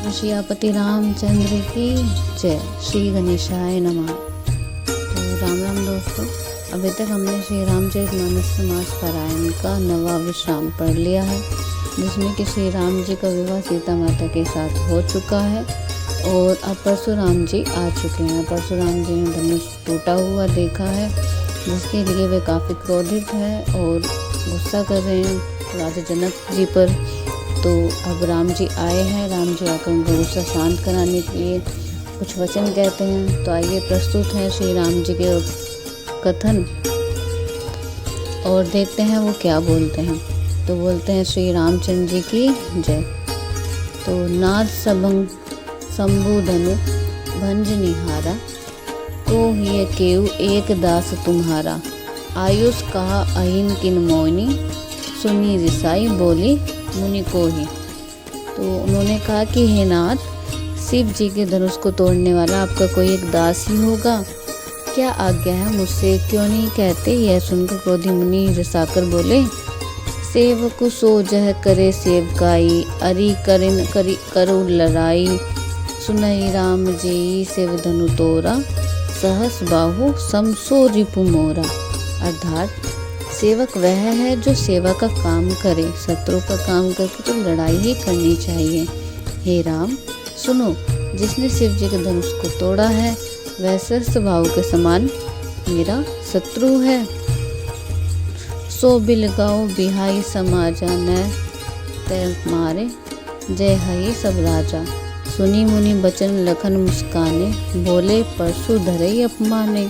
सियापति रामचंद्र की जय। श्री गणेशाय नमः। तो राम राम दोस्तों, अभी तक हमने श्री रामचरितमानस मास पारायण का 9वां विश्राम पढ़ लिया है, जिसमें कि श्री राम जी का विवाह सीता माता के साथ हो चुका है और अब परशुराम जी आ चुके हैं। परशुराम जी ने धनुष टूटा हुआ देखा है, जिसके लिए वे काफ़ी क्रोधित हैं और गुस्सा कर रहे हैं राजा जनक जी पर। तो अब राम जी आए हैं। राम जी आकर उनका गुस्सा शांत कराने के लिए कुछ वचन कहते हैं। तो आइए प्रस्तुत हैं श्री राम जी के कथन और देखते हैं वो क्या बोलते हैं। तो बोलते हैं श्री रामचंद्र जी की जय। तो नाद सबंग शंभुधनु भंज निहारा, तो ये केव एक दास तुम्हारा। आयुष कहा अहिन किन मोहिनी, सुनी रिसाई बोली मुनि को ही। तो उन्होंने कहा कि हे नाथ, शिव जी के धनुष को तोड़ने वाला आपका कोई एक दास ही होगा, क्या आज्ञा है मुझसे क्यों नहीं कहते। यह सुनकर क्रोधी मुनि रिसाकर बोले, सेवकु सो जह करे सेवकाई, अरि करिन करी करु लड़ाई। सुनहि राम जेई शिव धनु तोरा, सहस बाहु समसो रिपु मोरा। अर्थात सेवक वह है जो सेवा का काम करे, शत्रु का काम करके तो लड़ाई ही करनी चाहिए। हे राम सुनो, जिसने शिव जी के धनुष को तोड़ा है वह सहस्त्र भाव के समान मेरा शत्रु है। सो बिलगाओ बिहाई समाजा, न तैर मारे जय हई सब राजा। सुनी मुनि बचन लखन मुस्काने, बोले परशु धरई अपमाने।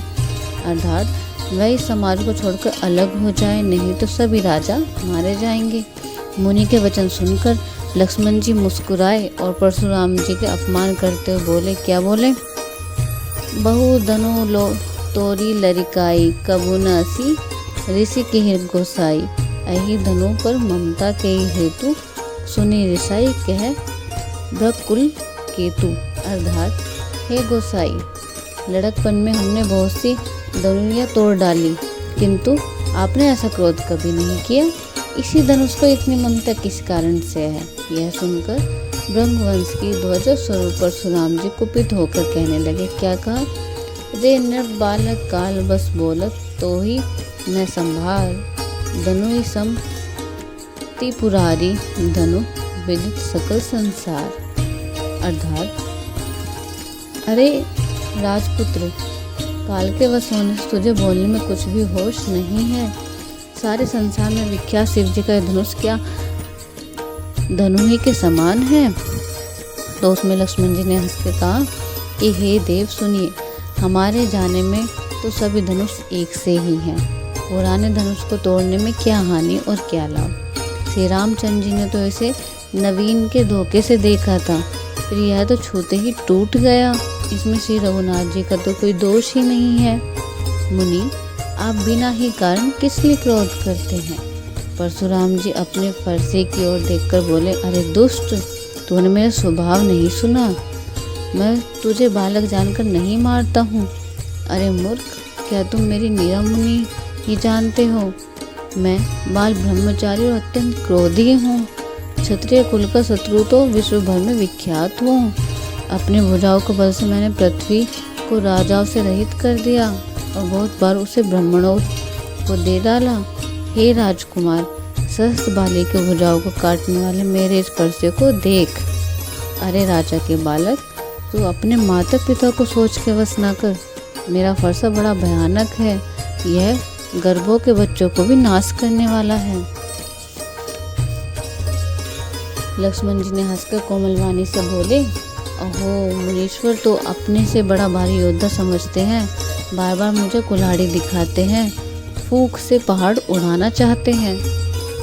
अर्थात वही समाज को छोड़कर अलग हो जाए, नहीं तो सभी राजा मारे जाएंगे। मुनि के वचन सुनकर लक्ष्मण जी मुस्कुराए और परशुराम जी के अपमान करते हुए बोले, क्या बोले। बहु धनु लो तोरी लरिकाई, कबू न असी ऋषि की हिर गोसाई। अहि धनु पर ममता के हेतु, सुनी रिसाई कह भ्रकुल केतु। अर्थात हे गोसाई, लड़कपन में हमने बहुत सी धनुइयाँ तोड़ डाली, किंतु आपने ऐसा क्रोध कभी नहीं किया। इसी धनुष को इतनी ममता किस कारण से है। यह सुनकर ब्रह्मवंश की ध्वज स्वरूप परशुराम जी कुपित होकर कहने लगे, क्या कहा। रे नर बालक काल बस बोलत, तो ही न संभार। धनुई सम त्रिपुरारी, धनु विदित सकल संसार। अर्थात अरे राजपुत्र, काल के वश होने से तुझे बोलने में कुछ भी होश नहीं है। सारे संसार में विख्यात शिव जी का धनुष क्या धनु ही के समान है। तो उसमें लक्ष्मण जी ने हंस के कहा कि हे देव सुनिए, हमारे जाने में तो सभी धनुष एक से ही हैं। पुराने धनुष को तोड़ने में क्या हानि और क्या लाभ। श्री रामचंद्र जी ने तो इसे नवीन के धोखे से देखा था, फिर यह तो छूते ही टूट गया। इसमें श्री रघुनाथ जी का तो कोई दोष ही नहीं है। मुनि, आप बिना ही कारण किस लिए क्रोध करते हैं। परशुराम जी अपने फरसे की ओर देखकर बोले, अरे दुष्ट, तूने मेरा स्वभाव नहीं सुना। मैं तुझे बालक जानकर नहीं मारता हूँ। अरे मूर्ख, क्या तुम मेरी नीरा मुनि ही जानते हो। मैं बाल ब्रह्मचारी और अत्यंत क्रोधी हूँ। क्षत्रिय कुल का शत्रु तो विश्व भर में विख्यात हूँ। अपने भुजाओं के बल से मैंने पृथ्वी को राजाओं से रहित कर दिया और बहुत बार उसे ब्राह्मणों को दे डाला। हे राजकुमार, सहस्त्र बाली के भुजाओं को काटने वाले मेरे इस फरसे को देख। अरे राजा के बालक, तू अपने माता पिता को सोच के वश न कर। मेरा फरसा बड़ा भयानक है, यह गर्भों के बच्चों को भी नाश करने वाला है। लक्ष्मण जी ने हंसकर कोमल वाणी से बोले, अहो मुनीश्वर तो अपने से बड़ा भारी योद्धा समझते हैं, बार बार मुझे कुल्हाड़ी दिखाते हैं, फूंक से पहाड़ उड़ाना चाहते हैं।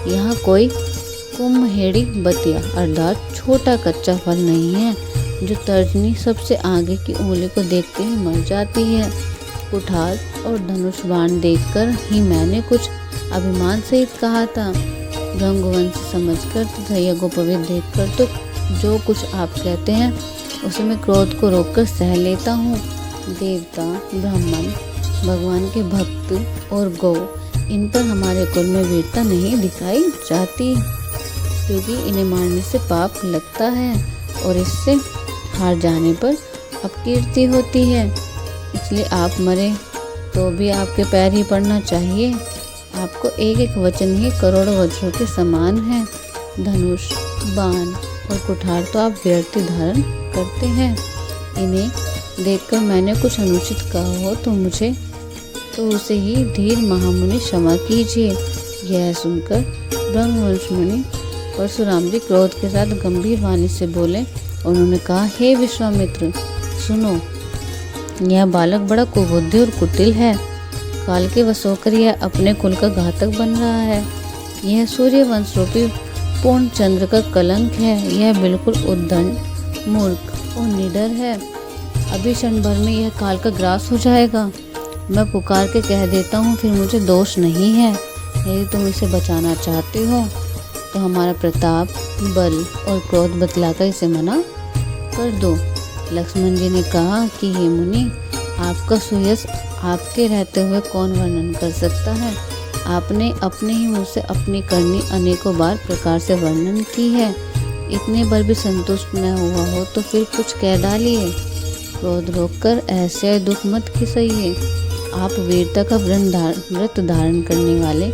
यहाँ कोई कुम्हेड़ी बतिया अर्थात छोटा कच्चा फल नहीं है जो तर्जनी सबसे आगे की उंगली को देखते ही मर जाती है। कुठार और धनुष बाण देखकर ही मैंने कुछ अभिमान सहित कहा था। रंगवंश समझकर तथा यज्ञोपवीत देखकर तो जो कुछ आप कहते हैं उसे मैं क्रोध को रोककर सह लेता हूँ। देवता, ब्राह्मण, भगवान के भक्त और गौ, इन पर हमारे कुल में वीरता नहीं दिखाई जाती, क्योंकि इन्हें मारने से पाप लगता है। और इससे हार जाने पर अपकीर्ति होती है। इसलिए आप मरे तो भी आपके पैर ही पड़ना चाहिए। आपको एक एक वचन ही करोड़ों वज्रों के समान है। धनुष, बाण और कुठार तो आप व्यर्थ धारण करते हैं। इन्हें देखकर मैंने कुछ अनुचित कहा हो तो उसे ही धीर महामुनि क्षमा कीजिए। यह सुनकर ब्रह्मवंश मुनि परशुराम जी क्रोध के साथ गंभीर वाणी से बोले। उन्होंने कहा, हे विश्वामित्र, सुनो, यह बालक बड़ा कुबुद्धि और कुटिल है। काल के वश होकर यह अपने कुल का घातक बन रहा है। यह सूर्य वंश रूपी पूर्ण चंद्र का कलंक है। यह बिल्कुल उद्दंड, मूर्ख और निडर है। अभी क्षण भर में यह काल का ग्रास हो जाएगा। मैं पुकार के कह देता हूँ, फिर मुझे दोष नहीं है। यदि तुम इसे बचाना चाहते हो तो हमारा प्रताप, बल और क्रोध बतलाकर इसे मना कर दो। लक्ष्मण जी ने कहा कि हे मुनि, आपका सुयश आपके रहते हुए कौन वर्णन कर सकता है। आपने अपने ही मुँह से अपनी करनी अनेकों बार प्रकार से वर्णन की है। इतने बार भी संतुष्ट न हुआ हो तो फिर कुछ कह डालिए। क्रोध रोककर ऐसे दुख मत खिसइए। आप वीरता का व्रत धारण करने वाले,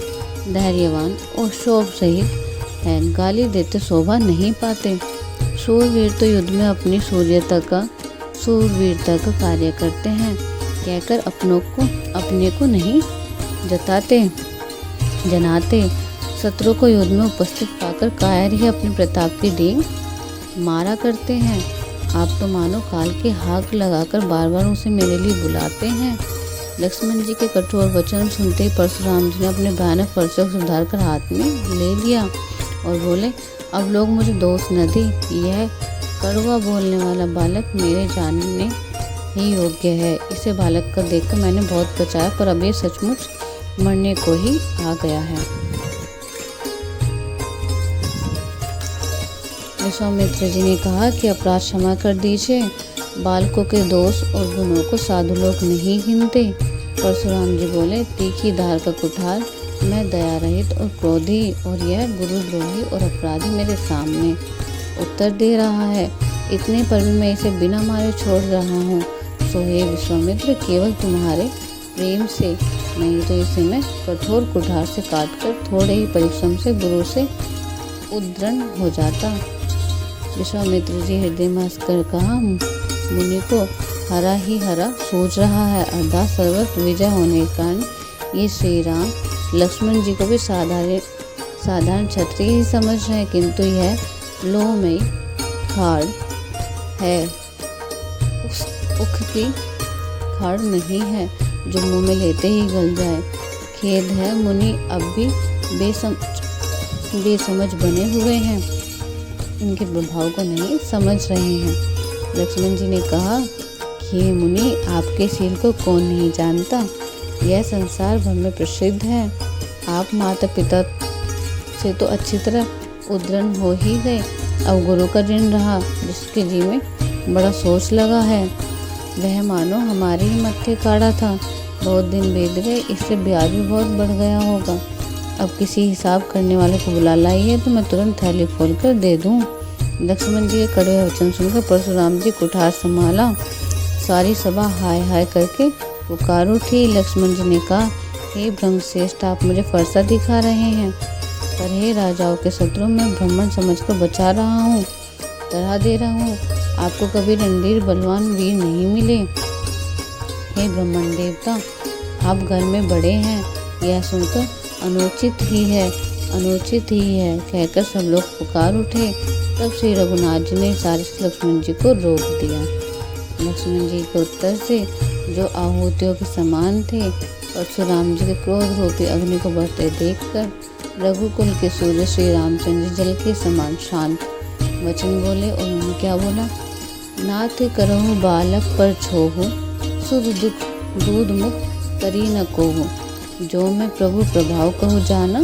धैर्यवान और शोभ सहित हैं। गाली देते शोभा नहीं पाते। शूरवीर तो युद्ध में अपनी शूरवीरता का कार्य करते हैं, कहकर अपने को नहीं जनाते। शत्रु को युद्ध में उपस्थित पाकर कायर ही अपने प्रताप की डींग मारा करते हैं। आप तो मानो काल के हाक लगाकर बार बार उसे मेरे लिए बुलाते हैं। लक्ष्मण जी के कठोर वचन सुनते ही परशुराम जी ने अपने भयानक परसे को सुधार कर हाथ में ले लिया और बोले, अब लोग मुझे दोष न दे। यह कड़वा बोलने वाला बालक मेरे जानने ही योग्य है। इसे बालक का देखकर मैंने बहुत बचाया, पर अब ये सचमुच मरने को ही आ गया है। विश्वामित्र जी ने कहा कि अपराध क्षमा कर दीजिए। बालकों के दोष और गुणों को साधु लोग नहीं गिनते। परशुराम जी बोले, तीखी धार का कुठार, मैं दया रहित और क्रोधी और यह गुरुद्रोही और अपराधी मेरे सामने उत्तर दे रहा है। इतने पर भी मैं इसे बिना मारे छोड़ रहा हूँ। सो हे विश्वामित्र, केवल तुम्हारे प्रेम से, नहीं तो इसे मैं कठोर कुठार से काटकर थोड़े ही परिश्रम से गुरु से उद्दंड हो जाता। विश्वामित्र जी हृदय में हंसकर कहा, मुनि को हरा ही हरा सोच रहा है। अर्थात सर्वत्र विजय होने के कारण ये श्री राम लक्ष्मण जी को भी साधारण क्षत्रिय ही समझ रहे हैं, किंतु यह लोहमयी खाड़ है, उस उख की खाड़ नहीं है जो मुंह में लेते ही गल जाए। खेद है, मुनि अब भी बेसमझ बने हुए हैं, इनके प्रभाव को नहीं समझ रहे हैं। लक्ष्मण जी ने कहा कि हे मुनि, आपके शील को कौन नहीं जानता। यह संसार भर में प्रसिद्ध है। आप माता पिता से तो अच्छी तरह उद्दंड हो ही गए। अब गुरु का ऋण रहा, जिसके जी में बड़ा सोच लगा है। वह मानो हमारे ही मत्थे काढ़ा था। बहुत दिन बीत गए, इससे ब्याज भी बहुत बढ़ गया होगा। अब किसी हिसाब करने वाले को बुला लाइए तो मैं तुरंत थैली खोल कर दे दूँ। लक्ष्मण जी के कड़वे वचन सुनकर परशुराम जी कुठार संभाला। सारी सभा हाय हाय करके पुकार उठी। लक्ष्मण जी ने कहा, हे ब्रह्मश्रेष्ठ, आप मुझे फरसा दिखा रहे हैं, पर हे राजाओं के शत्रु मैं ब्राह्मण समझकर बचा रहा हूँ, तरह दे रहा हूँ। आपको कभी रणधीर बलवान वीर नहीं मिले। हे ब्राह्मण देवता, आप घर में बड़े हैं, यह सुनकर अनुचित ही है कहकर सब लोग पुकार उठे। तब श्री रघुनाथ जी ने इशारे से लक्ष्मण जी को रोक दिया। लक्ष्मण जी के उत्तर से, जो आहुतियों के समान थे, परशुराम जी के क्रोध रूपी अग्नि को बढ़ते देखकर रघुकुल के सूर्य श्री रामचंद्र जल के समान शांत वचन बोले। उन्होंने क्या बोला, नाथ करहु बालक पर छोहु, सुध दुख दूध मुख करी न कोहु, जो मैं प्रभु प्रभाव कहु जाना,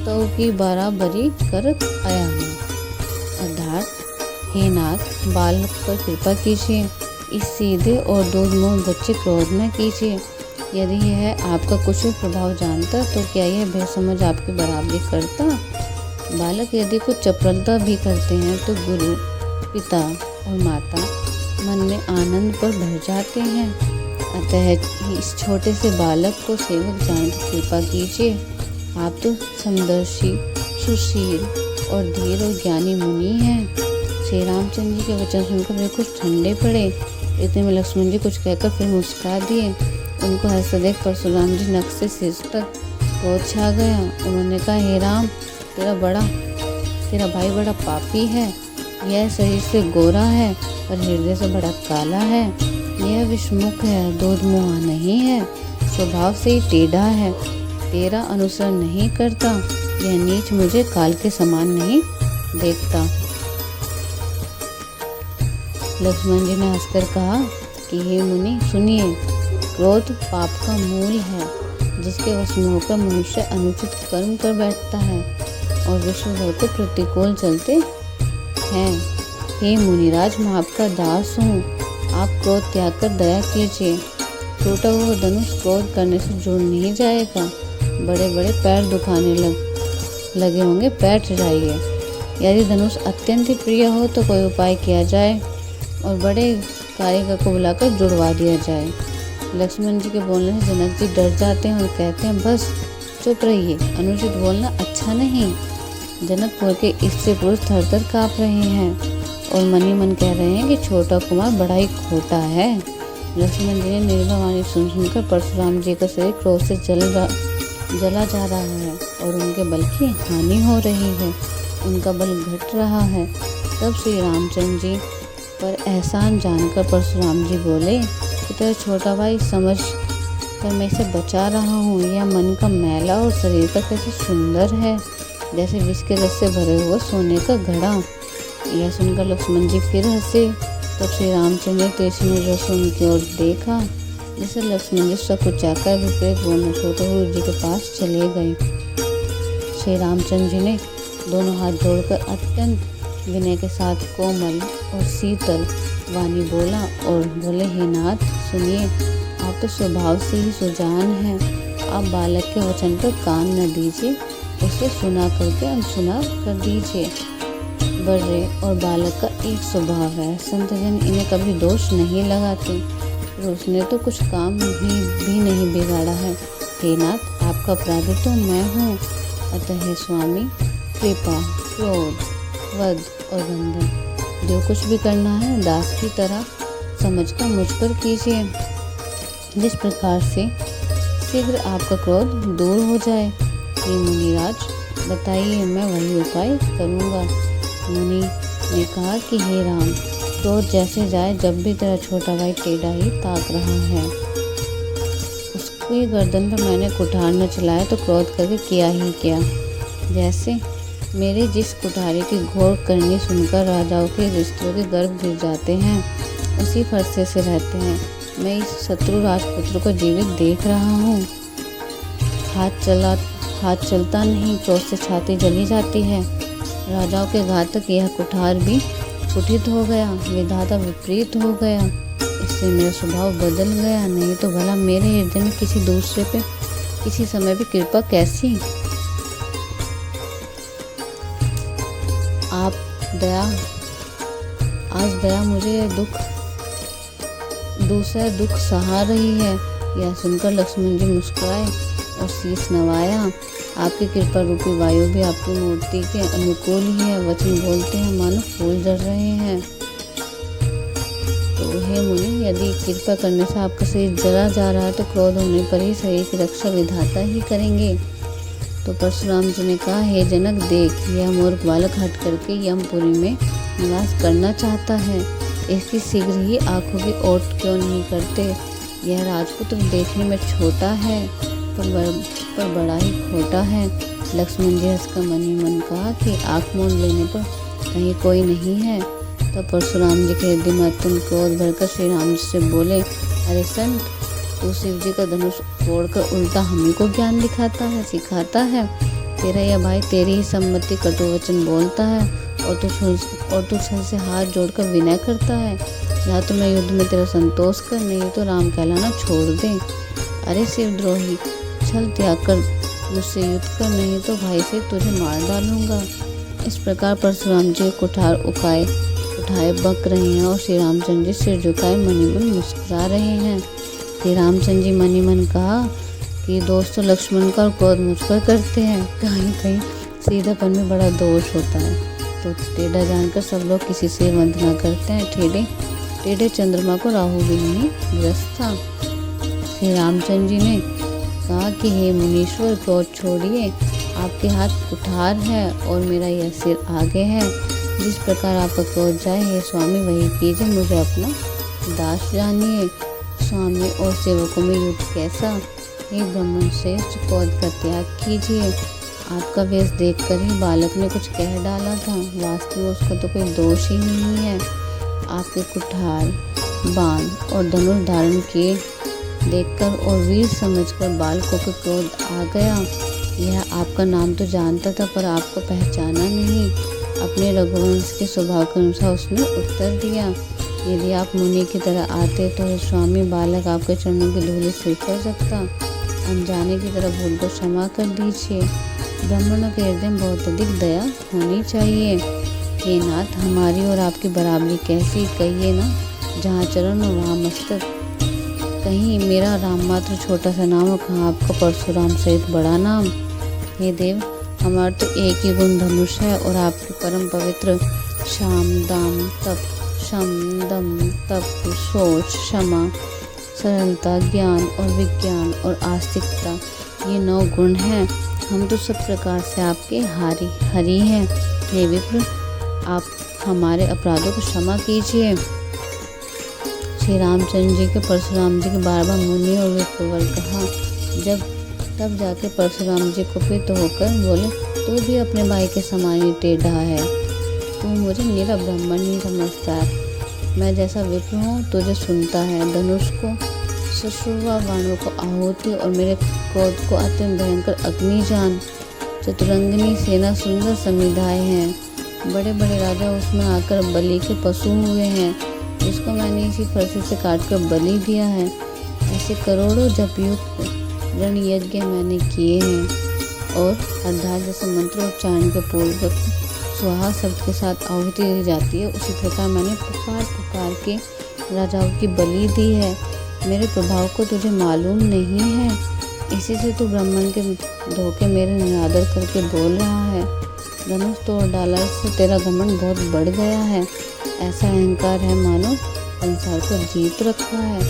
तो की बराबरी करत आया हूँ। अर्थात, हे नाथ, बालक पर कृपा कीजिए, इस सीधे और दूध मुँह बच्चे क्रोध न कीजिए। यदि यह आपका कुछ भी प्रभाव जानता तो क्या यह बेसमझ आपकी बराबरी करता। बालक यदि कुछ चपलता भी करते हैं तो गुरु पिता और माता मन में आनंद पर भर जाते हैं। अतः इस छोटे से बालक को सेवक जानकर कृपा कीजिए। आप तो समदर्शी, सुशील और धीर और ज्ञानी मुनि हैं। श्री रामचंद्र जी के वचन सुनकर वे कुछ ठंडे पड़े। इतने में लक्ष्मण जी कुछ कहकर फिर मुस्कुरा दिए। उनको हंसते देख परशुराम जी नख से सिर तक क्रोध छा गया। उन्होंने कहा, हे राम, तेरा भाई बड़ा पापी है। यह शरीर से गोरा है पर हृदय से बड़ा काला है। यह विषमुख है, दूध मुहा नहीं है, स्वभाव से ही टेढ़ा है, तेरा अनुसरण नहीं करता। यह नीच मुझे काल के समान नहीं देखता। लक्ष्मण जी ने हंसकर कहा कि हे मुनि सुनिए, क्रोध पाप का मूल है, जिसके वश में होकर मनुष्य अनुचित कर्म कर बैठता है और विश्व भर को प्रतिकूल चलते हैं। हे मुनिराज, मैं आपका दास हूँ, आप क्रोध त्याग कर दया कीजिए। टूटा हुआ धनुष क्रोध करने से जुड़ नहीं जाएगा। बड़े बड़े पैर दुखाने लगे होंगे, बैठ जाइए। यदि धनुष अत्यंत ही प्रिय हो तो कोई उपाय किया जाए और बड़े कारीगर को बुलाकर जुड़वा दिया जाए। लक्ष्मण जी के बोलने से जनक जी डर जाते हैं और कहते हैं, बस चुप रहिए, अनुचित बोलना अच्छा नहीं। जनकपुर के स्त्री पुरुष थर थर काँप रहे हैं और मन ही मन कह रहे हैं कि छोटा कुमार बड़ा ही खोटा है। लक्ष्मण जी ने निर्भय वाणी सुनकर परशुराम जी का शरीर क्रोध से जला जा रहा है और उनके बल की हानि हो रही है, उनका बल घट रहा है। तब श्री रामचंद्र जी पर एहसान जानकर परशुराम जी बोले कि तेरा छोटा भाई समझ कर मैं इसे बचा रहा हूँ। यह मन का मैला और शरीर का कैसे सुंदर है, जैसे विष के रस से भरे हुआ सोने का घड़ा। यह सुनकर लक्ष्मण जी फिर हंसे। तब श्री रामचंद्र ने तीक्ष्ण नजर से उनकी ओर देखा। जिसे लक्ष्मण जी सकुचाकर विपरीत बोलने छोटे गुरु जी के पास चले गए। श्री रामचंद्र जी ने दोनों हाथ जोड़कर अत्यंत विनय के साथ कोमल और शीतल वाणी बोला और बोले, हे नाथ सुनिए, आप तो स्वभाव से ही सुजान हैं। आप बालक के वचन पर कान न दीजिए, उसे सुना करके अनसुना कर दीजिए। बड़े और बालक का एक स्वभाव है, संतजन इन्हें कभी दोष नहीं लगाते, पर उसने तो कुछ काम भी नहीं बिगाड़ा है। हे नाथ, आपका अपराधी तो मैं हूँ। अतः हे स्वामी, कृपा, क्रोध, वध और बंधन जो कुछ भी करना है दास की तरह समझकर मुझ पर कीजिए, जिस प्रकार से शीघ्र आपका क्रोध दूर हो जाए। ये मुनिराज बताइए, मैं वही उपाय करूँगा। मुनि ने कहा कि हे राम, क्रोध जैसे जाए, जब भी तेरा छोटा भाई टेढ़ा ही ताक रहा है, उसकी गर्दन पर मैंने कुठार न चलाया तो क्रोध करके किया ही क्या। जैसे मेरे जिस कुठारी की घोर करनी सुनकर राजाओं के रिश्तों के गर्भ गिर जाते हैं, उसी फरसे से रहते हैं। मैं इस शत्रु राजपुत्र को जीवित देख रहा हूँ। हाथ चलता नहीं, क्रोध से छाती जली जाती है। राजाओं के घातक यह कुठार भी कुठित हो गया, विधाता विपरीत हो गया। इससे मेरा स्वभाव बदल गया, नहीं तो भला मेरे हृदय में किसी दूसरे पे किसी समय भी कृपा कैसी। आज दया मुझे दूसरा दुख सहा रही है। यह सुनकर लक्ष्मण जी मुस्कुराए और शीश नवाया। आपकी कृपा रूपी वायु भी आपकी मूर्ति के अनुकूल ही है। वचन बोलते हैं मानो फूल झड़ रहे हैं। तो हे मुनि, यदि कृपा करने से आपका शरीर जला जा रहा है तो क्रोध होने पर ही शरीर की रक्षा विधाता ही करेंगे। तो परशुराम जी ने कहा, हे जनक देख, यह मूर्ख बालक हट करके यमपुरी में निवास करना चाहता है। इसकी शीघ्र ही आंखों की ओट क्यों नहीं करते। यह राजपुत्र देखने में छोटा है पर बड़ा ही खोटा है। लक्ष्मण जी हंसकर मन ही मन कहा कि आँख मूंद लेने पर कहीं कोई नहीं है। तब परशुराम जी के हृदय में अत्यंत क्रोध भरकर श्री राम जी से बोले, अरे संत, तू शिव जी का धनुष तोड़कर उल्टा हमें को ज्ञान सिखाता है। तेरा यह भाई तेरी ही सम्मति कटु वचन बोलता है और तू छल से हाथ जोड़कर विनय करता है। या तो मैं युद्ध में तेरा संतोष कर, नहीं तो राम कहलाना छोड़ दे। अरे शिवद्रोही, छल त्याग कर मुझसे युद्ध कर, नहीं तो भाई से तुझे मार डालूंगा। इस प्रकार परशुराम जी कुठार उकाए उठाए बक रहे हैं और श्री रामचंद्र जी सिर झुकाए मनी मन मुस्कुरा रहे हैं। श्री रामचंद्र जी मनी मन कहा कि दोस्त तो लक्ष्मण का और क्रोध मुझ पर करते हैं, कहीं कहीं सीधापन में बड़ा दोष होता है। तो टेढ़ा जानकर सब लोग किसी से वंदना करते हैं। टेढ़े चंद्रमा को राहु भी नहीं ग्रस्त था। श्री रामचंद्र जी ने कहा कि हे मुनीश्वर, क्रोध छोड़िए, आपके हाथ कुठार है और मेरा यह सिर आगे है। जिस प्रकार आपका क्रोध जाए हे स्वामी वही कीजिए, मुझे अपना दास जानिए। स्वामी और सेवकों में युद्ध कैसा? हे ब्राह्मण श्रेष्ठ, क्रोध का त्याग कीजिए। आपका वेश देखकर ही बालक ने कुछ कह डाला था, वास्तव में उसका तो कोई दोष ही नहीं है। आपके कुठार, बाण और धनुष धारण किए देखकर और वीर समझकर बालकों को क्रोध आ गया। यह आपका नाम तो जानता था पर आपको पहचाना नहीं। अपने रघुवंश के स्वभाव के अनुसार उसने उत्तर दिया, यदि आप मुनि की तरह आते तो स्वामी बालक आपके चरणों की धूलि सिर कर सकता। अनजाने की तरह भूल को क्षमा कर दीजिए। ब्राह्मणों के हृदय में बहुत अधिक दया होनी चाहिए। हे नाथ, हमारी और आपकी बराबरी कैसी, कहिए ना, जहाँ चरण हो वहाँ मस्तक। कहीं मेरा राम मात्र छोटा सा नाम और कहाँ आपका परशुराम सहित बड़ा नाम। हे देव, हमारा तो एक ही गुण धनुष है और आपके परम पवित्र शाम दाम तप, शम दम तप, सोच, क्षमा, सरलता, ज्ञान और विज्ञान और आस्तिकता, ये 9 गुण हैं। हम तो सब प्रकार से आपके हरि हैं। हे विप्र, आप हमारे अपराधों को क्षमा कीजिए। श्री रामचंद्र जी के परशुराम जी के बार मुनि और विप्रवर कहा। तब जाके परशुराम जी कुपित होकर बोले, तू भी अपने भाई के समान ही टेढ़ा है। तू मुझे निरा ब्राह्मण नहीं समझता है। मैं जैसा विप्र हूँ तुझे सुनता है। धनुष को सशुवा, बाणों को आहुति और मेरे क्रोध को अत्यंत भयंकर अग्नि जान। चतुरंगिनी सेना सुंदर समुदाय हैं। बड़े बड़े राजा उसमें आकर बलि के पशु हुए हैं, जिसको मैंने इसी फरसे से काटकर बलि दिया है। ऐसे करोड़ों जपयुक्त रण यज्ञ मैंने किए हैं और अर्धा जैसे मंत्रोच्चारण के पूर्वक स्वाहा शब्द के साथ आहुति दी जाती है, उसी प्रकार मैंने पुकार के राजाओं की बलि दी है। मेरे प्रभाव को तुझे मालूम नहीं है, इसी से तू ब्राह्मण के धोखे मेरे निरादर करके बोल रहा है। धनुष तोड़ डाला, इससे तेरा घमंड बहुत बढ़ गया है। ऐसा अहंकार है मानो संसार को जीत रखा है,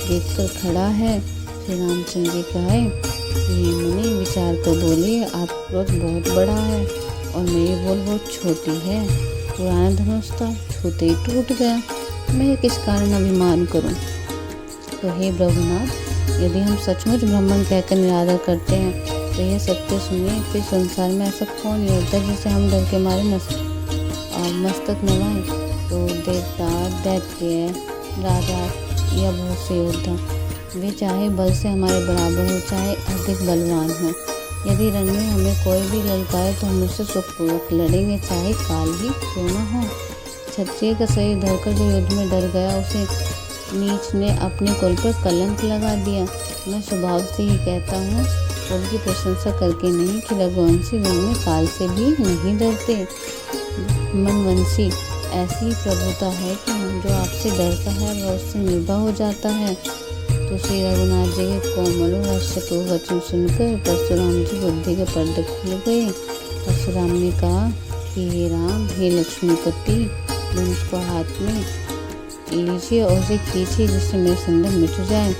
जीत कर खड़ा है। श्री रामचंद्र जी कहे, ये मुनि विचार कर बोलिए, आपका क्रोध बहुत बड़ा है और मेरी बोल बहुत छोटी है। पुराना धनुष था, छूते ही टूट गया, मैं किस कारण अभिमान करूं। तो हे रघुनाथ, यदि हम सचमुच ब्राह्मण कहकर निरादर करते हैं तो यह सत्य सुनिए, फिर संसार में ऐसा कौन योद्धा जिसे हम डर के मारे मस्तक नवाएं। तो देवता, दैत्य, राजा या बहुत से योद्धा, वे चाहे बल से हमारे बराबर हो चाहे अधिक बलवान हो, यदि रण में हमें कोई भी ललकारे तो हम उससे सुखपूर्वक लड़ेंगे, चाहे काल ही क्यों न हो। क्षत्रिय का शरीर धरकर जो युद्ध में डर गया, उसे नीच ने अपने कुल पर कलंक लगा दिया। मैं स्वभाव से ही कहता हूँ, कुल की प्रशंसा करके नहीं, कि रघुवंशी रण में काल से भी नहीं डरते। मनवंशी ऐसी प्रभुता है कि जो आपसे डरता है वह उससे निर्भय हो जाता है। तो श्री रघुनाथ जी के कोमल और हर्षपूर्ण वचन सुनकर परशुराम जी बुद्धि के पर्दे खुल गए। परशुराम ने कहा कि हे राम, हे लक्ष्मीपति, धनुष को हाथ में लीजिए और उसे खींचिए जिससे मेरे संदेह मिट जाए।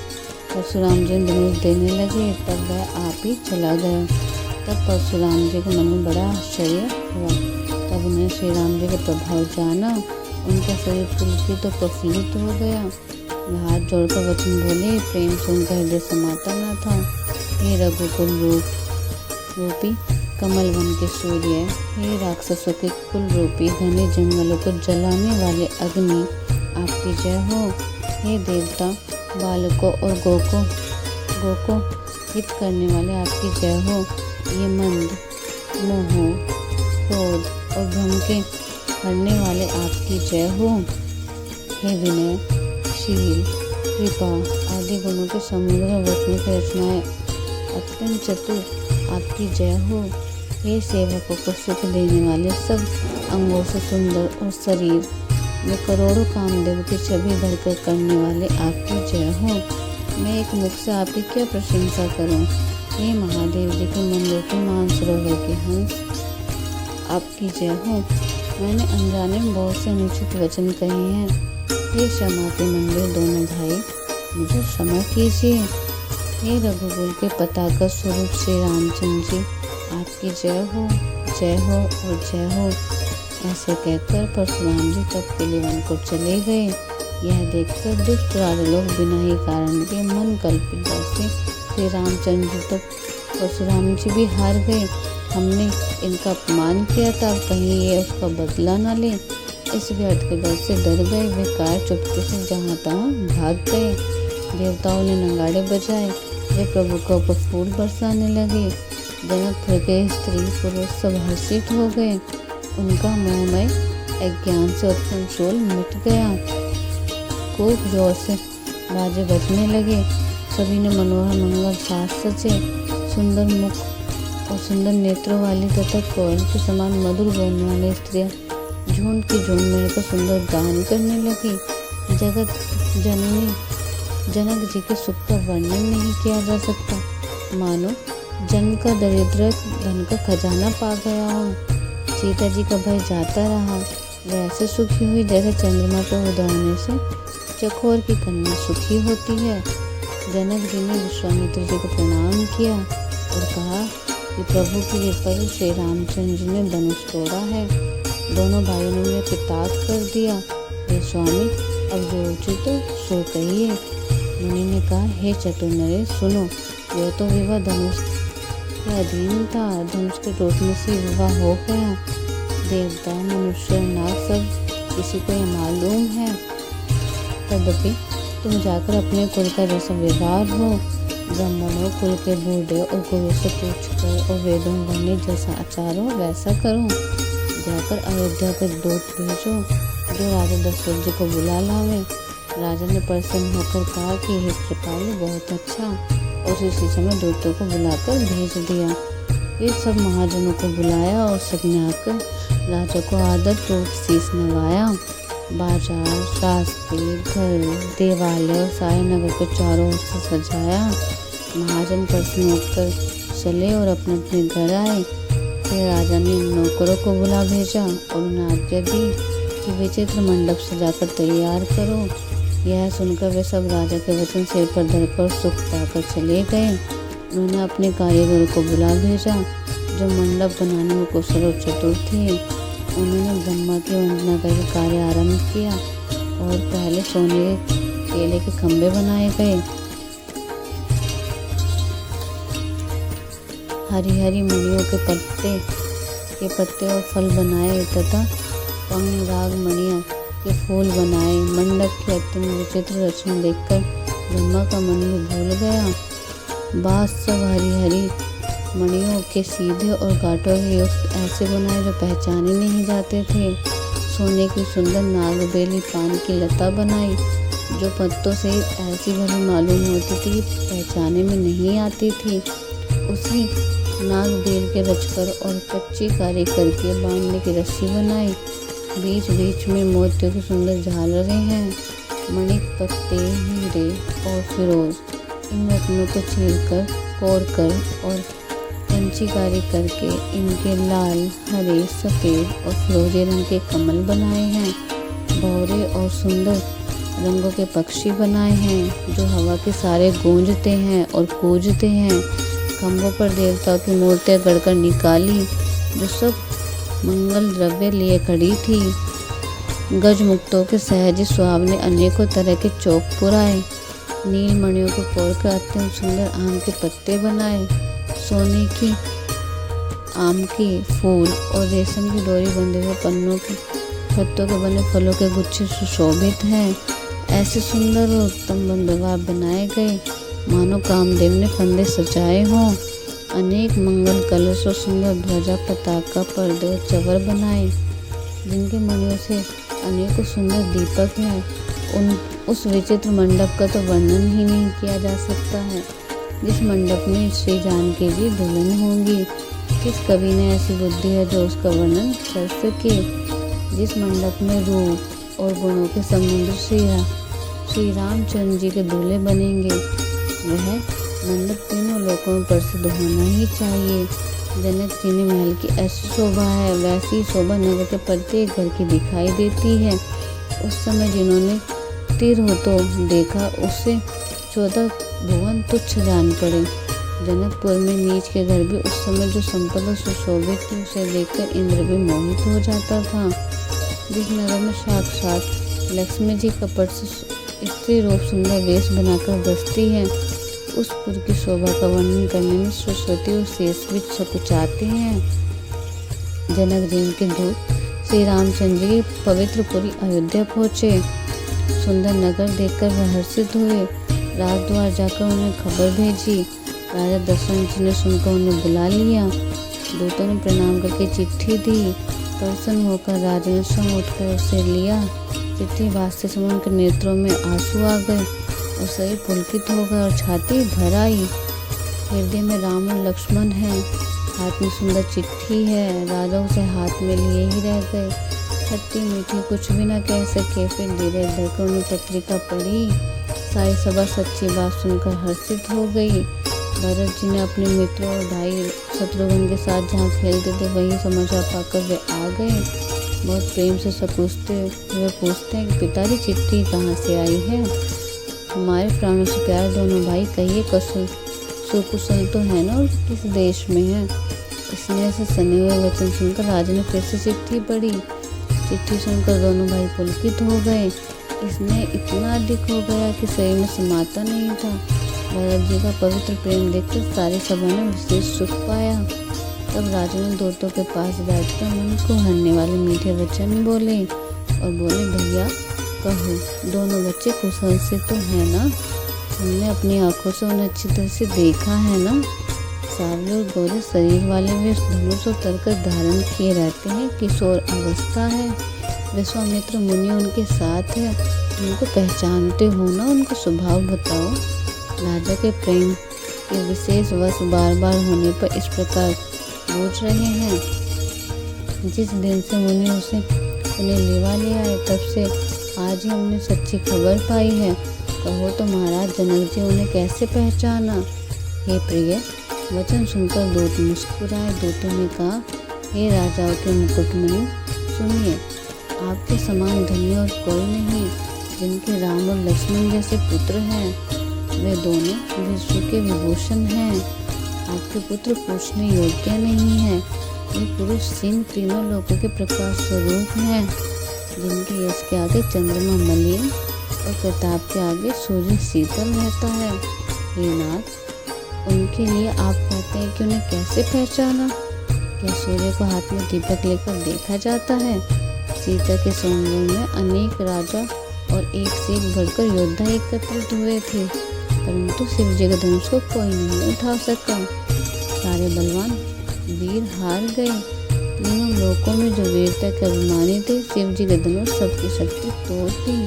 परशुराम जी धनुष देने लगे, तब वह आप ही चला गया। तब परशुराम जी को मन में बड़ा आश्चर्य हुआ। तब उन्हें श्री राम जी का प्रभाव जाना, उनका शरीर पुलकित तो प्रफुल्लित हो गया। वह हाथ जोड़कर वचन बोले, प्रेम से उनका हृदय समाता न था। हे रघुकुल रूपी कमल वन के सूर्य, हे राक्षसों के कुल रूपी घने जंगलों को जलाने वाले अग्नि, आपकी जय हो। हे देवता, बालकों और गो को हित करने वाले, आपकी जय हो। ये मंद, मोह, क्रोध और भ्रम के हरने वाले, आपकी जय हो। हे विनय, शील, कृपा आदि गुणों के समुद्र वचनों की रचनाएं अत्यंत चतुर, आपकी जय हो। हे सेवकों को सुख देने वाले, सब अंगों से सुंदर और शरीर मैं करोड़ों कामदेव की छवि धरकर करने वाले आपकी जय हो। मैं एक मुख से आपकी क्या प्रशंसा करूं। हे महादेव जी के मंदिर के मानसरोवर के हंस, आपकी जय हो। मैंने अनजाने में बहुत से अनुचित वचन कहे हैं। हे क्षमा के मंदिर दोनों भाई, मुझे क्षमा कीजिए। हे रघुकुल के पताका स्वरूप श्री रामचंद्र जी, आपकी जय हो और जय हो। ऐसे कहकर परशुराम जी तप के लिए वन को चले गए। यह देखकर दुष्ट राजा लोग बिना ही कारण के मन कल्पित डर से श्री रामचंद्र जी तक परशुराम जी भी हार गए। हमने इनका अपमान किया था, कहीं ये उसका बदला न ले, इस व्यर्थ के डर से डर गए। वे कार चुपके से जहाँ तहाँ भाग गए। देवताओं ने नगाड़े बजाए, वे प्रभु के ऊपर फूल बरसाने लगे। जनकपुर के स्त्री पुरुष सब हर्षित हो गए। उनका मोहमय अज्ञान से उत्पन्न शोल मिट गया। खूब जोर से बाजे बजने लगे। सभी ने मनोहर मंगल साज सजे, सुंदर मुख और सुंदर नेत्रों वाली तथा कोयल के समान मधुर बोलने वाली स्त्रियां झुंड की झुंड मिलकर सुंदर गान करने लगी। जगत जननी जनक जी के सुख का वर्णन नहीं किया जा सकता। मानो जन्म का दरिद्र धन का खजाना पा गया हो। सीता जी का भय जाता रहा। वैसे सुखी हुई जैसे चंद्रमा पर उदय से चकोर की कन्या सुखी होती है। जनक जी ने विश्वामित्र जी को प्रणाम किया और कहा कि प्रभु की कृपा से श्री रामचंद्र जी ने धनुष तोड़ा है। दोनों भाइयों ने मुझे पिताक कर दिया। हे स्वामी, अब जो उचित हो सो कहिए। मुनि ने कहा, हे चतुर नरेश, सुनो, यह तो विवाह धनुष के अधीन था। धनुष के टूटने से विवाह हो गया। देवता मनुष्य नाग सब किसी को यह मालूम है। तदपि तुम जाकर अपने कुल का जैसा व्यवहार हो, ब्राह्मणों कुल के बूढ़े और गुरु से पूछकर और वेदों वर्णित जैसा आचार हो वैसा करो। जाकर अयोध्या के दूत भेजो जो राजा दशरथ जी को बुला लावे। राजा ने प्रसन्न होकर कहा कि हे कृपालु, बहुत अच्छा। और उसी समय दूतों को बुलाकर भेज दिया। ये सब महाजनों को बुलाया और सबने आकर राजा को आदर पूर्वक शीश नवाया। बाजार, शास्त्री, घर, देवालय और सारे नगर को चारों ओर से सजाया। महाजन प्रसन्न होकर चले और अपने अपने घर आए। फिर राजा ने नौकरों को बुला भेजा और उन्हें आज्ञा दी कि विचित्र मंडप सजाकर तैयार करो। यह सुनकर वे सब राजा के वचन सिर पर धरकर सुख पाकर चले गए। उन्होंने अपने कारीगर को बुला भेजा जो मंडप बनाने में कुशल और चतुर थे। उन्होंने ब्रह्मा की वंदना करके कार्य आरंभ किया और पहले सोने के केले के खंभे बनाए गए। हरी हरी मणियों के पत्ते और फल बनाए तथा पंग राग मणियों के फूल बनाए। मंडप की अत्यंत विचित्र रचना देखकर ब्रह्मा का मन भी भूल गया। बाँस सब हरी हरी मणियों के सीधे और गांठों के युक्त ऐसे बनाए जो पहचाने नहीं जाते थे। सोने की सुंदर नागबेली पान की लता बनाई जो पत्तों से ऐसी भली मालूम होती थी पहचाने में नहीं आती थी। उसी नागबेल के रचकर और कच्ची कारी करके बांधने की रस्सी बनाई। बीच बीच में मोतियों की सुंदर झालरें हैं। मणिक, पत्ते, हीरे और फिरोज इन रत्नों को छीलकर, कोरकर और पंचीकारी करके इनके लाल, हरे, सफ़ेद और फिरोजी रंग के कमल बनाए हैं। भौरे और सुंदर रंगों के पक्षी बनाए हैं जो हवा के सारे गूंजते हैं और कूजते हैं। खम्भों पर देवताओं की मूर्तियां गढ़कर निकाली जो सब मंगल द्रव्य लिए खड़ी थी। गजमुक्तों के सहज स्वभाव ने अनेकों तरह के चौक पुराए। नील मणियों को पोड़कर अत्यंत सुंदर आम के पत्ते बनाए। सोने की आम के फूल और रेशम की डोरी बंधे हुए पत्तों के बने फलों के गुच्छे सुशोभित हैं। ऐसे सुंदर और उत्तम बंदोबस्त बनाए गए मानो कामदेव ने फंदे सजाए हों। अनेक मंगल कलश और सुंदर ध्वजा, पताका, पर्दे और चवर बनाए जिनके मणियों से अनेकों सुंदर दीपक हैं। उस विचित्र मंडप का तो वर्णन ही नहीं किया जा सकता है। जिस मंडप में श्री जानकी जी दुल्हन होंगी, किस कवि ने ऐसी बुद्धि है जो उसका वर्णन कर सके। जिस मंडप में रूप, और गुणों के समुद्र श्री रामचंद्र जी के दूल्हे बनेंगे। वह मंडप तीनों लोकों में प्रसिद्ध होना ही चाहिए। जनक जी ने महल की ऐसी शोभा है, वैसी शोभा नगर के प्रत्येक घर की दिखाई देती है। उस समय जिन्होंने तिरहुतो देखा उससे 14 भुवन तुच्छ जान पड़े। जनकपुर में नीच के घर भी उस समय जो संपदा सुशोभित थी उसे देखकर इंद्र भी मोहित हो जाता था। जिस नगर में साक्षात लक्ष्मी जी कपट से स्त्री रूप सुंदर वेश बनाकर बसती है, उस पुर की शोभा का वर्णन करने में सरस्वती और शेष भी सकुचाते हैं। जनक जी के दूत श्री रामचंद्र जी की पवित्र पुरी अयोध्या पहुँचे। सुंदर नगर देखकर वह हर्षित हुए। राजद्वार जाकर उन्हें खबर भेजी। राजा दशरथ जी ने सुनकर उन्हें बुला लिया। दूतों ने प्रणाम करके चिट्ठी दी। प्रसन्न होकर राजा ने स्वयं उठकर उसे लिया। चिट्ठी वास्ते समय उनके नेत्रों में आंसू आ गए और शरीर पुलकित हो गए और छाती भर आई। हृदय में राम और लक्ष्मण है, हाथ में सुंदर चिट्ठी है। राजा उसे हाथ में लिए ही रह गए। खट्टी मीठी कुछ भी न कह सके। फिर धीरे धीरे उन्हें पत्रिका पढ़ी। सारी सभा सच्ची बात सुनकर हर्षित हो गई। भरत जी ने अपने मित्रों और भाई शत्रुघ्न के साथ जहाँ खेलते थे वही समाचार पाकर वे आ गए। बहुत प्रेम से सब पूछते हैं कि पिताजी चिट्ठी कहाँ से आई है। हमारे प्राणों से प्यार दोनों भाई, कहिए कुशल सुकुशल तो है ना और किस देश में है। इसने ऐसे सने हुए वचन सुनकर राजा ने फिर से चिट्ठी पढ़ी। चिट्ठी सुनकर दोनों भाई पुलकित हो गए। इसने इतना अधिक हो गया कि शरीर में समाता नहीं था। भरत जी का पवित्र प्रेम देखकर सारी सभा ने विशेष सुख पाया। तब राजा ने दूतों के पास बैठकर मन को हरने वाले मीठे वचन बोले और बोले, भैया कहो, दोनों बच्चे कुशल से तो है ना? हमने अपनी आंखों से उन्हें अच्छी तरह से देखा है ना? सांवले और गोरे शरीर वाले वे धनुष और तरकस धारण किए रहते हैं। किशोर अवस्था है। विश्वामित्र मुनि उनके साथ है। उनको पहचानते हो ना? उनका स्वभाव बताओ। राजा के प्रेम के विशेष वश बार बार होने पर इस प्रकार पूछ रहे हैं। जिस दिन से मुनि उन्हें लेवा ले आए तब से आज ही हमने सच्ची खबर पाई है। कहो तो महाराज जनक जी उन्हें कैसे पहचाना? हे प्रिय, वचन सुनकर दूत मुस्कुराए। दूतों ने कहा, हे राजाओं के मुकुटमणि, सुनिए, आपके समान धनी और कोई नहीं। जिनके राम और लक्ष्मण जैसे पुत्र हैं, वे दोनों विश्व के विभूषण हैं। आपके पुत्र पूछने योग्य नहीं है। वे पुरुष सिंह तीनों लोगों के प्रकाश स्वरूप हैं। जिनके यश के आगे चंद्रमा मलिन और प्रताप के आगे सूर्य शीतल रहता है। हे नाथ, उनके लिए आप कहते हैं कि उन्हें कैसे पहचाना? क्या सूर्य को हाथ में दीपक लेकर देखा जाता है? सीता के सौंदर्य में अनेक राजा और एक से एक बढ़कर योद्धा एकत्रित हुए थे, परंतु शिव जी के धनुष को कोई नहीं उठा सका। सारे बलवान वीर हार गए। तीनों लोकों में जो वीरता के अभिमानी थे, शिव जी के धनुष सबकी शक्ति तोड़ दी।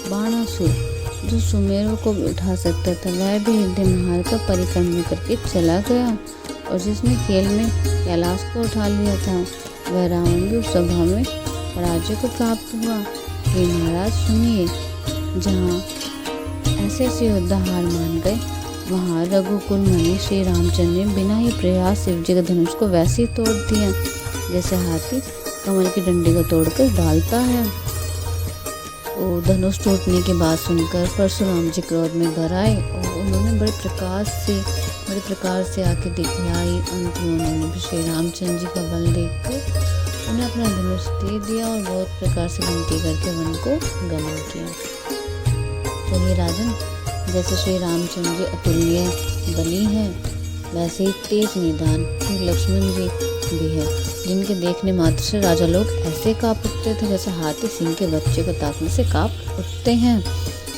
बाणासुर जो सुमेरों को भी उठा सकता था, वह भी हृदय महार का परिक्रमण करके चला गया। और जिसने खेल में कैलाश को उठा लिया था, वह रावण भी उस सभा में पराजय को प्राप्त हुआ। हे महाराज सुनिए, जहाँ ऐसे ऐसे योद्धा हार मान गए, वहाँ रघुकुल मणि श्री रामचंद्र ने बिना ही प्रयास शिव जी के धनुष को वैसे ही तोड़ दिया जैसे हाथी कमल की डंडी को तोड़कर डालता है। वो धनुष टूटने की बात सुनकर परशुराम जी क्रोध में भर आए और उन्होंने बड़े प्रकार से आके दिखलाई। अंत में उन्होंने भी श्री रामचंद्र जी का बल देखकर उन्हें अपना धनुष दे दिया और बहुत प्रकार से विनती करके वन को गमन किया। तो ये राजन, जैसे श्री रामचंद्र जी अतुल्य बली हैं, वैसे ही तेज निदान लक्ष्मण जी भी है, जिनके देखने मात्र से राजा लोग ऐसे कांप उठते थे जैसे हाथी सिंह के बच्चे को ताकने से कांप उठते हैं।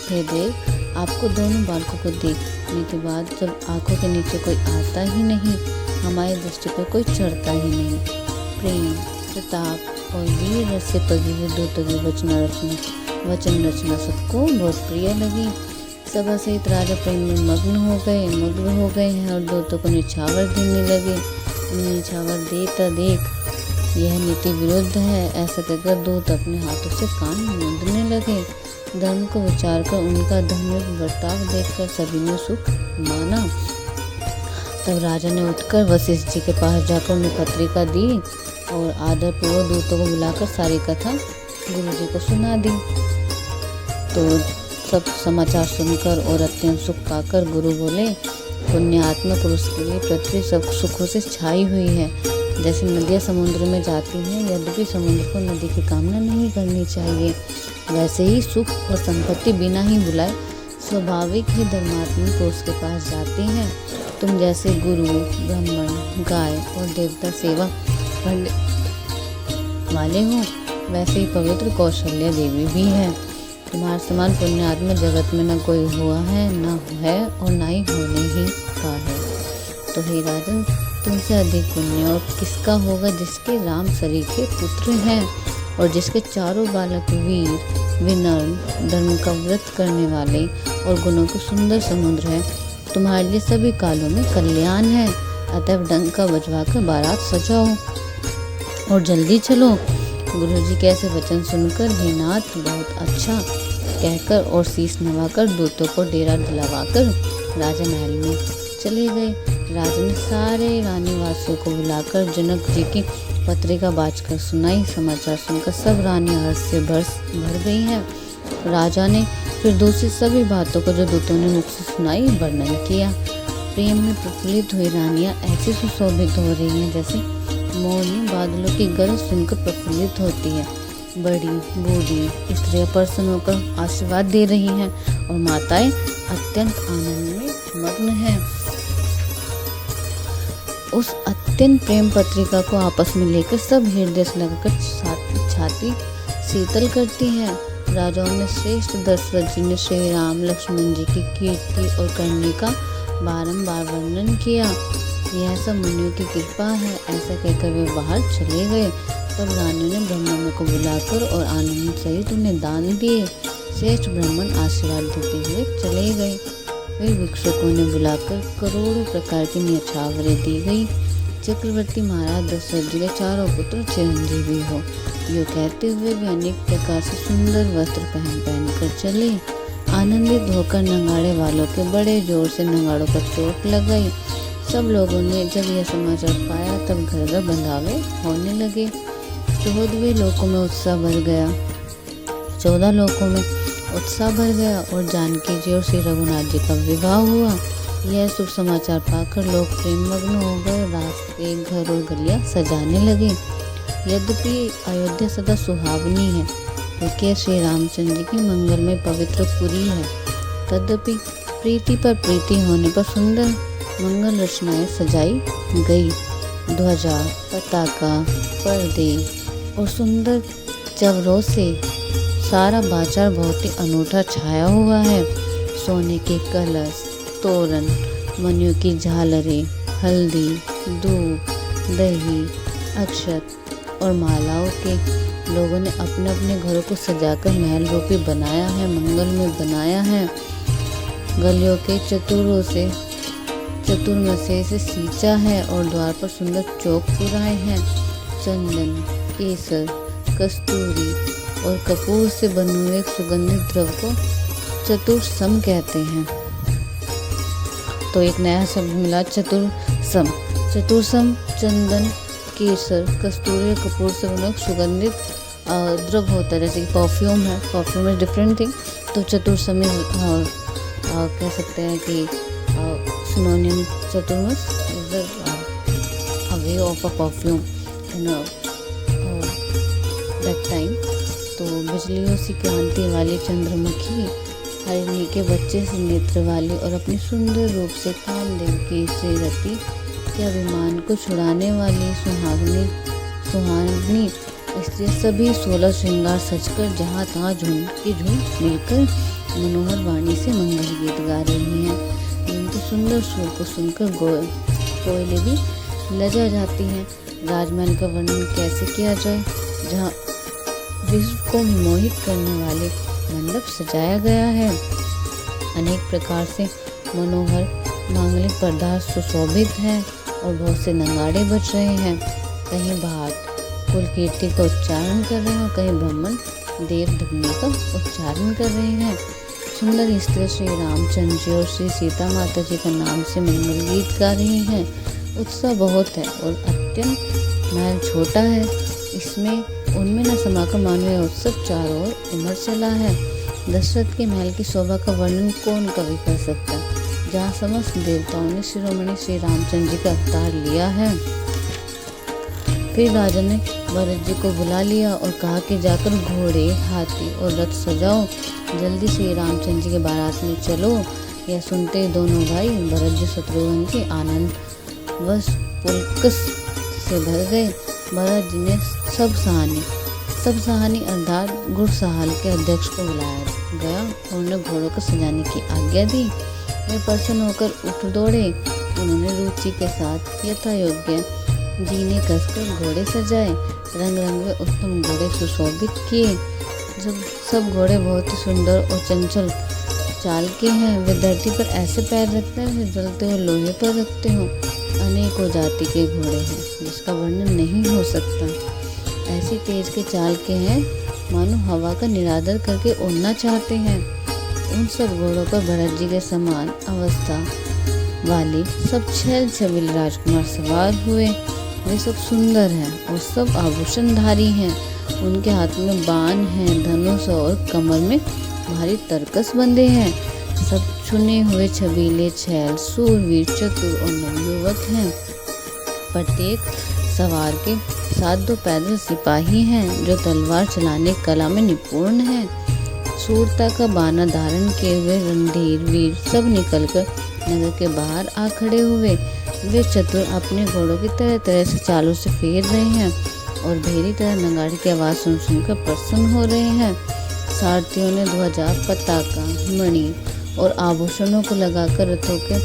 हे देव, आपको दोनों बालकों को देखने के बाद जब आंखों के नीचे कोई आता ही नहीं, हमारी दृष्टि पर कोई चढ़ता ही नहीं। प्रेम, प्रताप और वीर रस से पगी हुई दूतों की वचन रचना सबको बहुत प्रिय लगी। सभा सहित राजा प्रेम में मग्न हो गए हैं और दूतों को निछावर देने लगे। उन्हें निछावर देता देख यह नीति विरुद्ध है। ऐसा कहकर दूत अपने हाथों से कान मूंदने लगे। धर्म को विचार कर उनका धार्मिक बर्ताव देखकर सभी ने सुख माना। तब राजा ने उठकर वशिष्ठ जी के पास जाकर उन्हें पत्रिका दी और आदरपूर्वक दूतों को बुलाकर सारी कथा गुरु जी को सुना दी। तो सब समाचार सुनकर और अत्यंत सुख पाकर गुरु बोले, पुण्यात्मा पुरुष के लिए पृथ्वी सब सुखों से छाई हुई है। जैसे नदियाँ समुद्र में जाती हैं, यद्यपि समुद्र को नदी की कामना नहीं करनी चाहिए, वैसे ही सुख और संपत्ति बिना ही बुलाए स्वाभाविक ही धर्मात्मा पुरुष के पास जाते हैं। तुम जैसे गुरु, ब्राह्मण, गाय और देवता सेवा करने वाले हो, वैसे ही पवित्र कौशल्या देवी भी है। तुम्हारे समान पुण्यात्मा जगत में न कोई हुआ है, न है और न ही होने ही का है। तो हे राजन, तुमसे अधिक पुण्य और किसका होगा जिसके राम सरीखे पुत्र हैं और जिसके चारों बालक वीर, विनम्र, धर्म का व्रत करने वाले और गुणों के सुंदर समुद्र है। तुम्हारे लिए सभी कालों में कल्याण है। अतः डंका बजवाकर बारात सजाओ और जल्दी चलो। गुरुजी के ऐसे वचन सुनकर हे नाथ, बहुत अच्छा कहकर और शीश नवाकर दूतों को डेरा दिलवाकर राजा महल में चले गए। राजा ने सारे रानी वासियों को बुलाकर जनक जी की पत्रिका बाँचकर सुनाई। समाचार सुनकर सब रानी हर्ष से भर गई हैं। राजा ने फिर दूसरी सभी बातों को जो दूतों ने मुख से सुनाई वर्णन किया। प्रेम में प्रफुल्लित हुई रानियां ऐसी सुशोभित हो रही हैं जैसे मोरनी बादलों की गरज सुनकर प्रफुल्लित होती है। बड़ी बूढ़ी स्त्रियां प्रसन्न होकर आशीर्वाद दे रही हैं और माताएं अत्यंत आनंद में मग्न हैं। उस अत्यंत प्रेम पत्रिका को आपस में लेकर सब हृदय से लगाकर छाती शीतल करती हैं। राजाओं में श्रेष्ठ दशरथ जी ने श्री राम लक्ष्मण जी की कीर्ति और करने का बारंबार वर्णन किया। यह सब मुनियों की कृपा है, ऐसा कहकर वे बाहर चले गए। तब रानी ने ब्राह्मणों को बुलाकर और आनंद सहित उन्हें दान दिए। श्रेष्ठ ब्राह्मण आशीर्वाद देते हुए चले गए। वे भिक्षुकों ने बुलाकर करोड़ों प्रकार की न्यौछावरें दी गई। चक्रवर्ती महाराज दशरथ जी के चारों पुत्र चिरंजीवी हो, यो कहते हुए भी अनेक प्रकार से सुंदर वस्त्र पहन कर चले। आनंदित होकर नगाड़े वालों के बड़े जोर से नगाड़ों पर चोट लग गई। सब लोगों ने जब यह समाचार पाया तब घर घर बंधावे होने लगे। 14वें लोकों में उत्साह भर गया 14 लोकों में उत्साह भर गया और जानकी जी और श्री रघुनाथ जी का विवाह हुआ। यह शुभ समाचार पाकर लोग प्रेम मग्न हो गए। रास्ते, घर और गलियां सजाने लगे। यद्यपि अयोध्या सदा सुहावनी है, क्योंकि श्री रामचंद्र जी की मंगलमय पवित्र पुरी है, तद्यपि प्रीति पर प्रीति होने पर सुंदर मंगल रचनाएं सजाई गई। ध्वजा, पताका, पर्दे और सुंदर चवरों से सारा बाजार बहुत ही अनूठा छाया हुआ है। सोने के कलश, तोरण, मणियों की झालरें, हल्दी, दूध, दही, अक्षत और मालाओं के लोगों ने अपने अपने घरों को सजाकर महल रूपी बनाया है, मंगल में बनाया है। गलियों के चतुर्मसे से सींचा है और द्वार पर सुंदर चौक पुराए हैं। चंदन, केसर, कस्तूरी और कपूर से बने हुए एक सुगंधित द्रव्य को चतुर्सम कहते हैं। तो एक नया शब्द मिला, चतुर्सम। चतुर्सम चंदन, केसर, कस्तूरी, कपूर से बना सुगंधित द्रव्य होता है, जैसे कि परफ्यूम है। Perfume is different thing. तो चतुर्सम कह सकते हैं कि सिनोनिम चतुर्मस is a way of a perfume in that time. तो बिजलियों सी क्रांति वाली चंद्रमुखी, हरिणी के बच्चे से नेत्र वाली और अपनी सुंदर रूप से कामदेव की श्रीरति के अभिमान को छुड़ाने वाली सुहागनी स्त्री सभी 16 श्रृंगार सजकर जहाँ तहाँ झूम मिलकर मनोहर वाणी से मंगल गीत गा रही हैं। इनके सुंदर सुर को सुनकर कोयले भी लजा जाती हैं। राजमहल का वर्णन कैसे किया जाए, जहाँ विश्व को मोहित करने वाले मंडप सजाया गया है। अनेक प्रकार से मनोहर मांगलिक पदार्थ सुशोभित हैं और बहुत से नगाड़े बज रहे हैं। कहीं भाट, कुल कीर्ति का उच्चारण कर रहे हैं और कहीं ब्राह्मण देव ध्वनि का उच्चारण कर रहे हैं। सुंदर स्त्री श्री रामचंद्र जी और श्री सीता माता जी का नाम से मंगल गीत गा रही हैं। उत्साह बहुत है और अत्यंत महल छोटा है, इसमें उनमें न समाकर मानो यह उत्सव चारों ओर उमड़ चला है। दशरथ के महल की शोभा का वर्णन कौन कवि कर सकता है, जहाँ समस्त देवताओं ने शिरोमणि श्री रामचंद्र जी का अवतार लिया है। फिर राजा ने भरत जी को बुला लिया और कहा कि जाकर घोड़े, हाथी और रथ सजाओ, जल्दी से रामचंद्र जी के बारात में चलो। यह सुनते दोनों भाई भरत जी शत्रुघ्न के आनंद वश पुलकस से भर गए। भरत जी ने सब सहानी अर्थात गुड़सहाल के अध्यक्ष को बुलाया गया और उन्हें घोड़ों को सजाने की आज्ञा दी। वे प्रसन्न होकर उठ दौड़े। उन्होंने रुचि के साथ यथा योग्य जीने कसकर घोड़े सजाए, रंग रंग उत्तम घोड़े सुशोभित किए। सब घोड़े बहुत ही सुंदर और चंचल चाल के हैं। वे धरती पर ऐसे पैर रखते हैं जैसे जलते हुए लोहे पर रखते हो। अनेकों जाति के घोड़े हैं जिसका वर्णन नहीं हो सकता। ऐसी तेज के चाल के हैं मानो हवा का निरादर करके उड़ना चाहते हैं। उन सब घोड़ों पर भरत जी के समान अवस्था वाली सब छैल छबील राजकुमार सवार हुए। वे सब सुंदर हैं और सब आभूषणधारी हैं। उनके हाथ में बाण हैं, धनुष और कमर में भारी तरकस बंधे हैं। सब चुने हुए छबीले छैल, सूरवीर, चतुर और नवयुवक हैं। प्रत्येक सवार के साथ 2 पैदल सिपाही हैं जो तलवार चलाने कला में निपुण हैं। शूरता का बाना धारण किए हुए रणधीर वीर सब निकलकर नगर के बाहर आ खड़े हुए। वे चतुर अपने घोड़ों की तरह तरह से चालों से फेर रहे हैं और भेरी तरह नगाड़े की आवाज़ सुनकर प्रसन्न हो रहे हैं। सारथियों ने ध्वजा, पताका, मणि और आभूषणों को लगाकर रथों के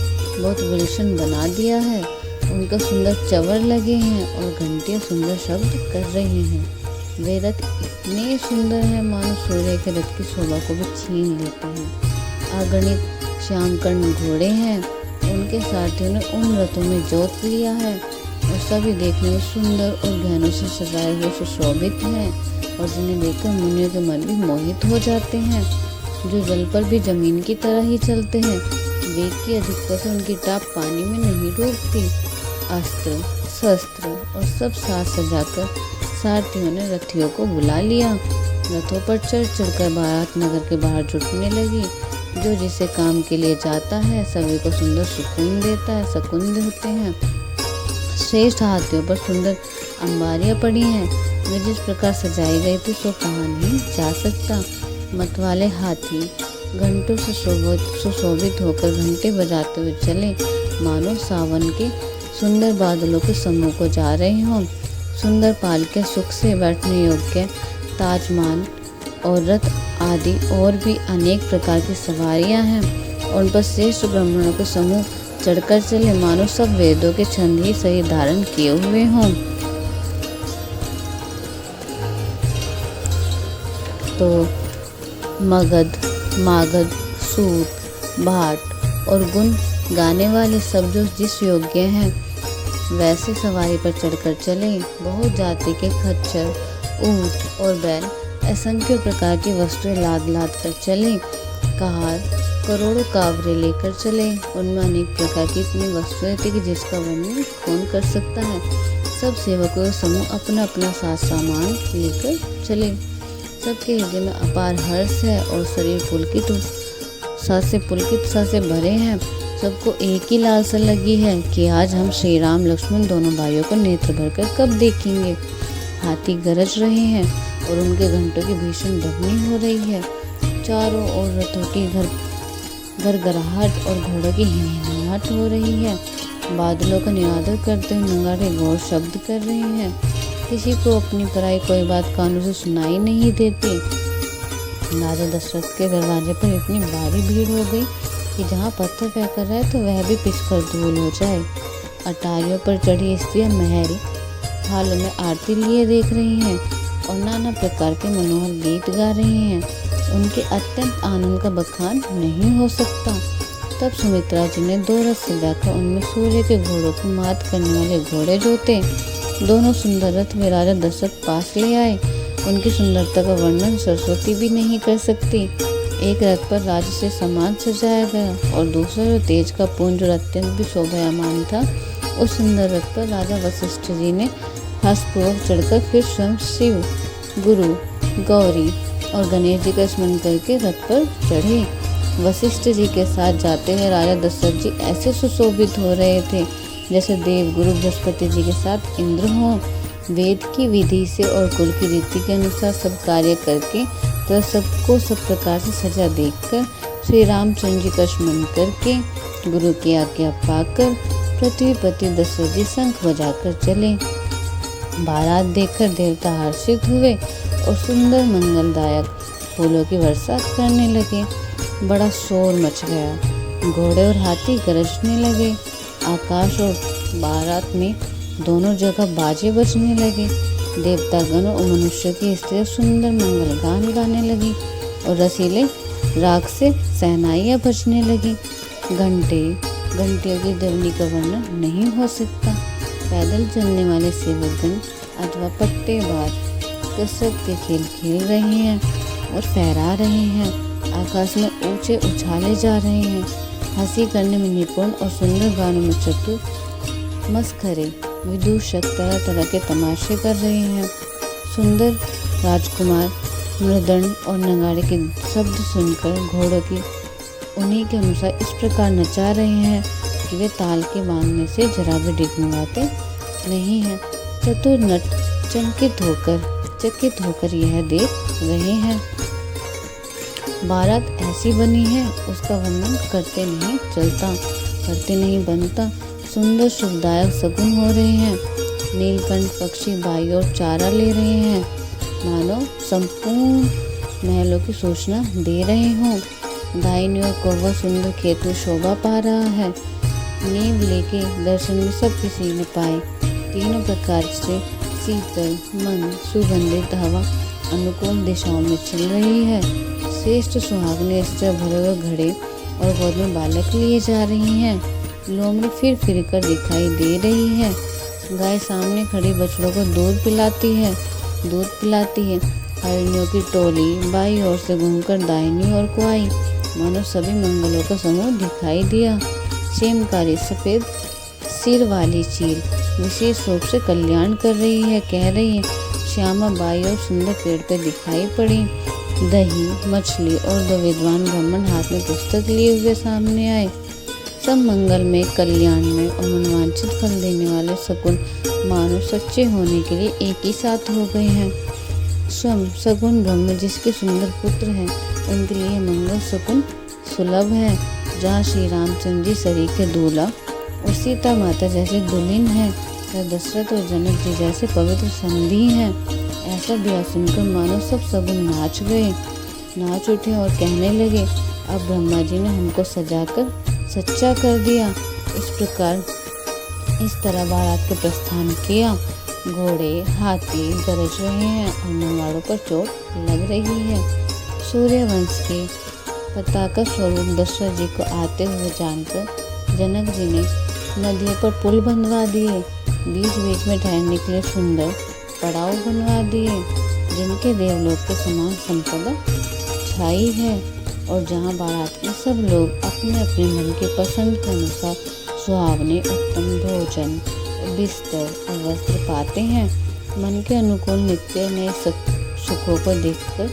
बहुत विलक्षण बना दिया है। उनका सुंदर चवर लगे हैं और घंटियां सुंदर शब्द कर रही हैं। वे रथ इतने सुंदर हैं मानो सूर्य के रथ की शोभा को भी छीन लेते हैं। अगणित श्यामकर्ण घोड़े हैं। उनके सारथियों ने उन रथों में जोत लिया है और सभी देखने में सुंदर और गहनों से सजाए हुए सुशोभित हैं और जिन्हें देखकर मुनियों के मन भी मोहित हो जाते हैं, जो जल पर भी जमीन की तरह ही चलते हैं। वेग की अधिकता से उनकी टाप पानी में नहीं डूबती। अस्त्र, शस्त्र और सब साज सजाकर सारथियों ने रथियों को बुला लिया। रथों पर चढ़ चढ़कर बारात नगर के बाहर जुटने लगी। जो जिसे काम के लिए जाता है सभी को सुंदर सुकून देता है, सकुंद होते हैं। श्रेष्ठ हाथियों पर सुंदर अंबारियां पड़ी हैं। वे जिस प्रकार सजाई गई थी सो कहा नहीं जा सकता। मतवाले हाथी घंटों से सुशोभित होकर घंटे बजाते हुए चले मानो सावन के सुंदर बादलों के समूह को जा रहे हों। सुंदर पालके, सुख से बैठने योग्य ताजमान और रथ आदि और भी अनेक प्रकार की सवारियां हैं। उन पर श्रेष्ठ ब्राह्मणों के समूह चढ़कर चले मानो सब वेदों के छंद ही सही धारण किए हुए हों। तो मगध, मागध, सूत, भाट और गुण गाने वाले सब जो जिस योग्य हैं वैसे सवारी पर चढ़कर चले। बहुत जाति के खच्चर, ऊंट और बैल असंख्य प्रकार की वस्तुएं लाद लाद कर चले। कहार करोड़ों कावरे लेकर चले। उनमें अनेक प्रकार की इतनी वस्तुएं थी कि जिसका वर्णन कौन कर सकता है। सब सेवकों का समूह अपना अपना साज सामान लेकर चले। सबके हृदय में अपार हर्ष है और शरीर पुलकित सा से भरे हैं। सबको एक ही लालसा लगी है कि आज हम श्री राम लक्ष्मण दोनों भाइयों को नेत्र भरकर कब देखेंगे। हाथी गरज रहे हैं और उनके घंटों की भीषण ध्वनि हो रही है। चारों ओर रथों की गरगराहट और घोड़ों की हिनहिनाहट हो रही है। बादलों का निरादर करते हुए नगाड़े घोर शब्द कर रहे हैं। किसी को अपनी पराई कोई बात कानों से सुनाई नहीं देती। राजा दशरथ के दरवाजे पर इतनी भारी भीड़ हो गई कि जहाँ पत्थर फेंका जाए तो वह भी पिसकर धूल हो जाए। अटारियों पर चढ़ी स्त्रियां महल हालों में आरती लिए देख रही हैं और नाना प्रकार के मनोहर गीत गा रही हैं। उनके अत्यंत आनंद का बखान नहीं हो सकता। तब सुमित्रा जी ने 2 रथ सजाकर उनमें सूर्य के घोड़ों को मात करने वाले घोड़े जोते दोनों सुंदर रथ में राजा दशरथ पास ले आए। उनकी सुंदरता का वर्णन सरस्वती भी नहीं कर सकती। एक रथ पर राज से सामान सजाया गया और दूसरा जो तेज का पुंज और अत्यंत भी शोभायमान था, उस सुंदर रथ पर राजा वशिष्ठ जी ने हर्षपूर्वक चढ़कर फिर स्वयं शिव, गुरु, गौरी और गणेश जी का स्मरण करके रथ पर चढ़े। वशिष्ठ जी के साथ जाते हुए राजा दशरथ जी ऐसे सुशोभित हो रहे थे जैसे देव गुरु बृहस्पति जी के साथ इंद्र हों। वेद की विधि से और कुल की रीति के अनुसार सब कार्य करके तो सबको सब प्रकार से सजा देखकर श्री रामचंद्र जी का स्मरण करके गुरु की आज्ञा पाकर पृथ्वीपति दशरथ जी शंख बजाकर चले। बारात देखकर देवता हर्षित हुए और सुंदर मंगलदायक फूलों की वर्षा करने लगे। बड़ा शोर मच गया, घोड़े और हाथी गरजने लगे। आकाश और बारात में दोनों जगह बाजे बजने लगे। देवतागण और मनुष्य की स्त्रियां सुंदर मंगल गान गाने लगी और रसीले राग से सहनाइयां बजने लगी। घंटियों की ध्वनि का वर्णन नहीं हो सकता। पैदल चलने वाले सेवकगण अथवा पट्टेबाज कसरत के खेल खेल रहे हैं और फहरा रहे हैं। आकाश में ऊंचे उछाले जा रहे हैं। हंसी करने में निपुण और सुंदर गानों में चतुर मस्खरे विदूषक तरह तरह के तमाशे कर रहे हैं। सुंदर राजकुमार मृदंड और नगाड़े के शब्द सुनकर घोड़ों की उन्हीं के अनुसार इस प्रकार नचा रहे हैं कि वे ताल के बांधने से जरा भी डिगमगाते नहीं हैं। चतुर नट चकित होकर यह देख रहे हैं। बारात ऐसी बनी है उसका वर्णन करते नहीं बनता। सुंदर शुभदायक शगुन हो रहे हैं। नीलकंठ पक्षी बाई और चारा ले रहे हैं, मानो संपूर्ण महलों की सूचना दे रहे हों। दाहिनी ओर कौवा सुंदर खेत में शोभा पा रहा है। नींव लेके दर्शन में सब किसी ने पाए। तीनों प्रकार से शीतल मन सुगंधित हवा अनुकूल दिशाओं में चल रही है। श्रेष्ठ सुहागने स्त्रियां भरे हुए घड़े और गोद में बालक लिए जा रही हैं। लोमड़ी फिर कर दिखाई दे रही है। गाय सामने खड़ी बछड़ों को दूध पिलाती है। हरिणियों की टोली बाई ओर से घूमकर दाहिनी ओर को आई, मानो सभी मंगलों का समूह दिखाई दिया। सेमकारी सफेद सिर वाली चील विशेष रूप से कल्याण कर रही है, कह रही है। श्यामा बाई और सुंदर पेड़ पे दिखाई पड़ी। दही, मछली और दो विद्वान ब्राह्मण हाथ में पुस्तक लिए हुए सामने आए। सब मंगल में, कल्याण में और मनवांछित फल देने वाले शकुन मानो सच्चे होने के लिए एक ही साथ हो गए हैं। स्वयं सगुन ब्रह्म जिसके सुंदर पुत्र हैं, उनके लिए मंगल शकुन सुलभ है। जहाँ श्री रामचंद्र जी सरीखे दूल्हा और सीता माता जैसे दुल्हन है, दशरथ और जनक जी जैसे पवित्र संधि हैं। ऐसा ब्याह सुनकर मानो सब सगुन नाच उठे और कहने लगे, अब ब्रह्मा जी ने हमको सजाकर सच्चा कर दिया। इस तरह बारात के प्रस्थान किया। घोड़े हाथी गरज रहे हैं और नगाड़ों पर चोट लग रही है। सूर्यवंश के पताका स्वरूप दशरथ जी को आते हुए जानकर जनक जी ने नदियों पर पुल बनवा दिए। बीच में ठहरने के लिए सुंदर पड़ाव बनवा दिए, जिनके देवलोक के समान संपदा छाई है और जहाँ बारात में सब लोग अपने अपने मन के पसंद के अनुसार सुहावने उत्तम भोजन, बिस्तर और वस्त्र पाते हैं। मन के अनुकूल नित्य नए सुखों को देखकर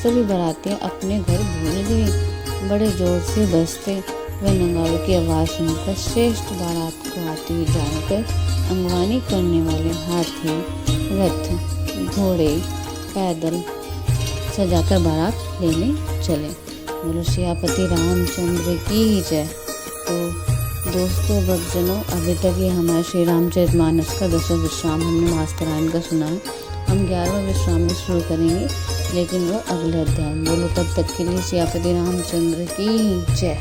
सभी बारातियाँ अपने घर भूल गए। बड़े जोर से बजते वे नगाड़ों की आवाज़ सुनकर श्रेष्ठ बारात को आती हुई जानकर अंगवानी करने वाले हाथी, रथ, घोड़े पैदल सजाकर बारात लेने चले। बोलो सियापति रामचंद्र की जय। तो दोस्तों भक्तजनों, अभी तक ये हमारे श्री रामचरितमानस का 10वां विश्राम हमने मास्तरायण का सुना है। हम 11वां विश्राम में शुरू करेंगे, लेकिन वो अगले अध्याय। बोलो तब तक के लिए सियापति रामचंद्र की जय।